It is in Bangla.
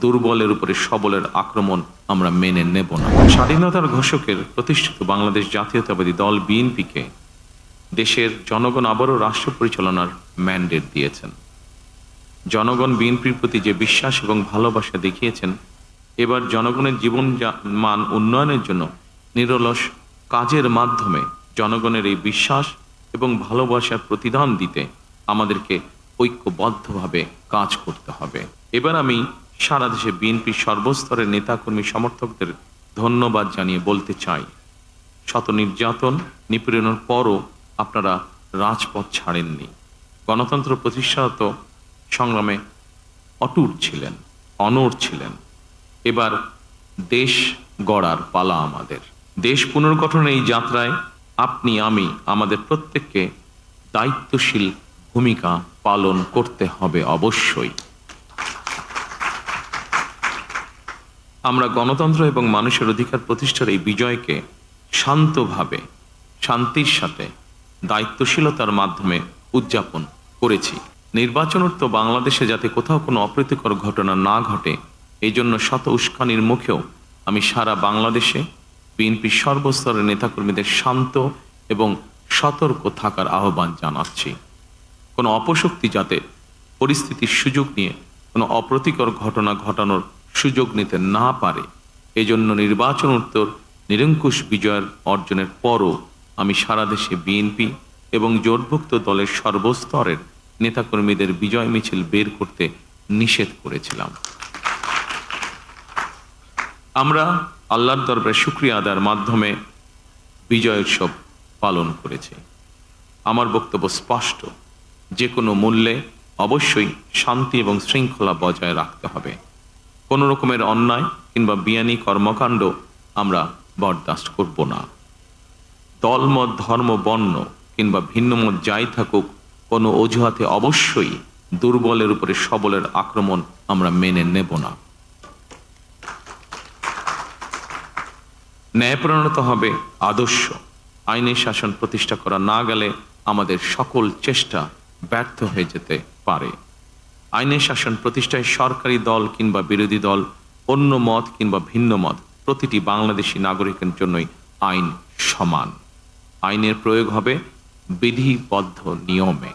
দুর্বলের উপরে সবলের আক্রমণ আমরা মেনে নেব না। স্বাধীনতার ঘোষকের প্রতিষ্ঠিত বাংলাদেশ জাতীয়তাবাদী দল বিএনপিকে দেশের জনগণ আবারও রাষ্ট্র পরিচালনার ম্যান্ডেট দিয়েছেন। জনগণ বিএনপির প্রতি যে বিশ্বাস এবং ভালোবাসা দেখিয়েছেন, এবার জনগণের জীবন মান উন্নয়নের জন্য নিরলস কাজের মাধ্যমে জনগণের এই বিশ্বাস এবং ভালোবাসার প্রতিদান দিতে আমাদেরকে ঐক্যবদ্ধভাবে কাজ করতে হবে। এবার আমি সারা দেশে বিএনপির সর্বস্তরের নেতাকর্মী সমর্থকদের ধন্যবাদ জানিয়ে বলতে চাই, শত নির্যাতন নিপীড়নের পরও আপনারা রাজপথ ছাড়েননি। গণতন্ত্র প্রতিষ্ঠাত সংগ্রামে অটুট ছিলেন, অনড় ছিলেন। এবার দেশ গড়ার পালা আমাদের। দেশ পুনর্গঠনের এই যাত্রায় আপনি, আমি, আমাদের প্রত্যেককে দায়িত্বশীল ভূমিকা পালন করতে হবে অবশ্যই। আমরা গণতন্ত্র এবং মানুষের অধিকার প্রতিষ্ঠার এই বিজয়কে শান্তভাবে, শান্তির সাথে, দায়িত্বশীলতার মাধ্যমে উদযাপন করেছি। নির্বাচনোত্তর বাংলাদেশে যাতে কোথাও কোনো অপ্রীতিকর ঘটনা না ঘটে, এই জন্য শত উস্কানির মুখেও আমি সারা বাংলাদেশে বিএনপির সর্বস্তরের নেতাকর্মীদের শান্ত এবং সতর্ক থাকার আহ্বান জানাচ্ছি। কোনো অপশক্তি যাতে পরিস্থিতির সুযোগ নিয়ে কোনো অপ্রীতিকর ঘটনা ঘটানোর সুযোগ নিতে না পারে, এজন্য নির্বাচনোত্তর নিরঙ্কুশ বিজয়ের অর্জনের পরও আমি সারা দেশে বিএনপি এবং জোটভুক্ত দলের সর্বস্তরের নেতাকর্মীদের বিজয় মিছিল বের করতে নিষেধ করেছিলাম। আমরা আল্লাহর দরবারে শুকরিয়া আদায়ের মাধ্যমে বিজয় উৎসব পালন করেছি। আমার বক্তব্য স্পষ্ট, যে কোনো মূল্যে অবশ্যই শান্তি এবং শৃঙ্খলা বজায় রাখতে হবে। কোনো রকমের অন্যায় কিংবা বিয়ানি কর্মকাণ্ড আমরা বরদাস্ত করব না। দলমত, ধর্ম, বর্ণ কিংবা ভিন্নমত যাই থাকুক, কোনো অজুহাতে অবশ্যই দুর্বলের উপরে সবলের আক্রমণ আমরা মেনে নেব না। ন্যায়পরায়ণতা হবে আদর্শ। আইনের শাসন প্রতিষ্ঠা করা না গেলে আমাদের সকল চেষ্টা ব্যর্থ হয়ে যেতে পারে। আইনের শাসন প্রতিষ্ঠায় সরকারি দল কিংবা বিরোধী দল, অন্য মত কিংবা ভিন্ন মত, প্রতিটি বাংলাদেশী নাগরিকের জন্যই আইন সমান। আইনের প্রয়োগ হবে বিধিবদ্ধ নিয়মে।